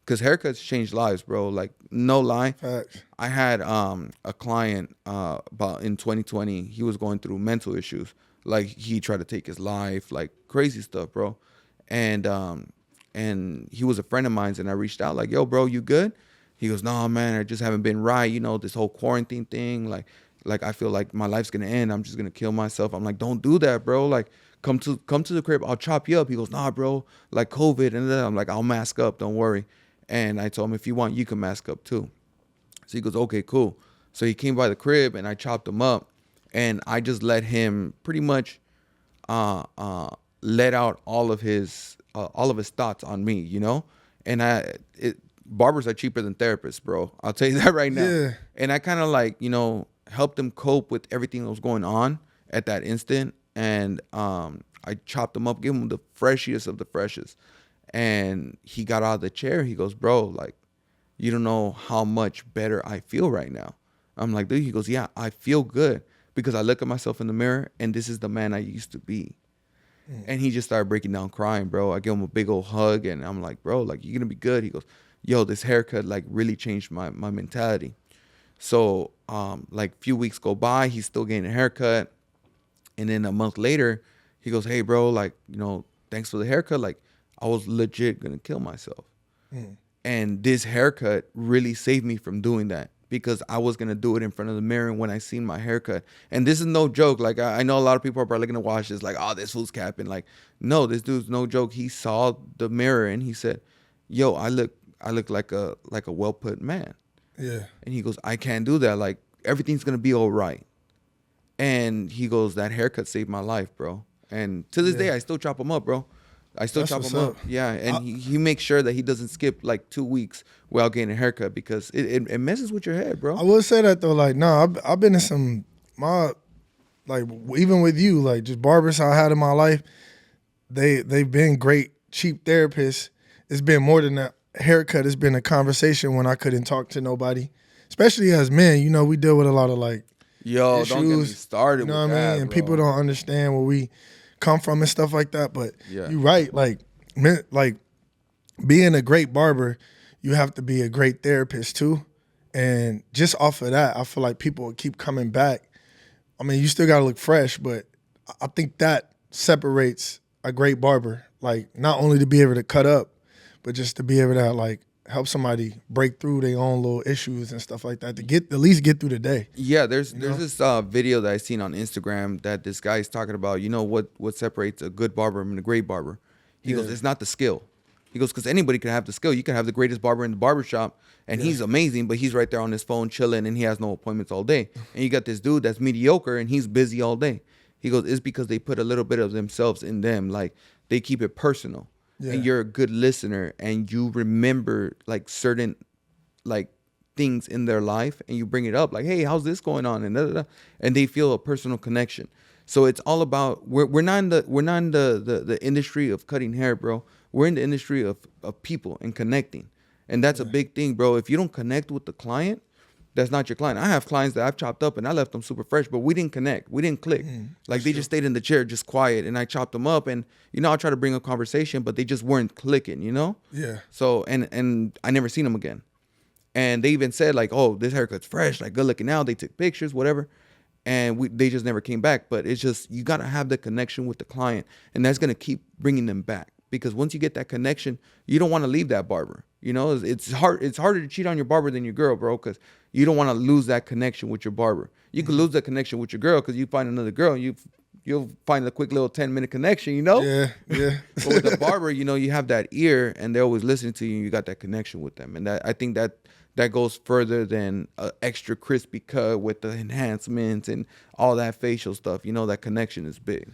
Because haircuts change lives, bro. Like, no lie. Facts. I had a client about in 2020. He was going through mental issues. Like, he tried to take his life, like crazy stuff, bro. And he was a friend of mine, and I reached out like, "Yo, bro, you good?" He goes, "No, man, I just haven't been right. You know, this whole quarantine thing. Like I feel like my life's gonna end. I'm just gonna kill myself." I'm like, "Don't do that, bro. Like, come to the crib. I'll chop you up." He goes, "Nah, bro. Like COVID." And then I'm like, "I'll mask up. Don't worry." And I told him, "If you want, you can mask up too." So he goes, "Okay, cool." So he came by the crib and I chopped him up, and I just let him pretty much uh, uh, let out all of his thoughts on me, you know. And barbers are cheaper than therapists, bro. I'll tell you that right now. Yeah. And I kind of like, helped him cope with everything that was going on at that instant. And I chopped him up, gave him the freshest of the freshest. And he got out of the chair. He goes, "Bro, like, you don't know how much better I feel right now." I'm like, "Dude," he goes, "Yeah, I feel good because I look at myself in the mirror and this is the man I used to be." And he just started breaking down crying, bro. I gave him a big old hug and I'm like, "Bro, like, you're gonna be good." He goes, "Yo, this haircut like really changed my mentality." So like, few weeks go by, he's still getting a haircut. And then a month later, he goes, "Hey, bro, like, thanks for the haircut. Like, I was legit gonna kill myself." And this haircut really saved me from doing that because I was gonna do it in front of the mirror when I seen my haircut. And this is no joke. Like, I know a lot of people are probably gonna watch this like, "Oh, this fool's capping." Like, no, this dude's no joke. He saw the mirror and he said, "Yo, I look like a well put man." Yeah. And he goes, "I can't do that. Like, everything's gonna be all right." And he goes, "That haircut saved my life, bro." And to this Yeah. day, I still chop him up, bro. I still That's chop what's him up. up. Yeah. And he makes sure that he doesn't skip like 2 weeks without getting a haircut because it messes with your head, bro. I will say that though, like, no, I've been in some like, even with you, like, just barbers I had in my life, they've been great cheap therapists. It's been more than a haircut. It's been a conversation when I couldn't talk to nobody, especially as men. You know, we deal with a lot of like Yo, don't get me issues. started You know with what I that, mean? And bro. people don't understand where we come from and stuff like that. But Yeah. you're right. Like, like, being a great barber, you have to be a great therapist too. And just off of that, I feel like people will keep coming back. I mean, you still gotta look fresh, but I think that separates a great barber. Like, not only to be able to cut up, but just to be able to like help somebody break through their own little issues and stuff like that to get at least get through the day. Yeah, there's know? this video that I seen on Instagram that this guy's talking about. You know what separates a good barber from a great barber? He goes, Yeah. "It's not the skill." He goes, "Because anybody can have the skill. You can have the greatest barber in the barbershop, and he's amazing, but he's right there on his phone chilling, and he has no appointments all day. And you got this dude that's mediocre, and he's busy all day." He goes, "It's because they put a little bit of themselves in them. Like, they keep it personal, Yeah. and you're a good listener, and you remember like certain like things in their life, and you bring it up like, 'Hey, how's this going on?' And da, da, da. And they feel a personal connection. So it's all about we're not in the industry of cutting hair, bro. We're in the industry of people and connecting. And that's a big thing, bro. If you don't connect with the client, that's not your client. I have clients that I've chopped up and I left them super fresh, but we didn't connect. We didn't click. Like, they just stayed in the chair just quiet, and I chopped them up, and I'll try to bring a conversation, but they just weren't clicking, you know? Yeah. So and I never seen them again. And they even said like, "Oh, this haircut's fresh, like, good looking now." They took pictures, whatever. And they just never came back. But it's just, you got to have the connection with the client, and that's going to keep bringing them back. Because once you get that connection, you don't want to leave that barber. You know, it's harder to cheat on your barber than your girl, bro, because you don't want to lose that connection with your barber. You could lose that connection with your girl because you find another girl, and you'll find a quick little 10-minute connection, you know? Yeah. Yeah. But with the barber, you have that ear, and they're always listening to you, and you got that connection with them. And I think that goes further than an extra crispy cut with the enhancements and all that facial stuff. That connection is big.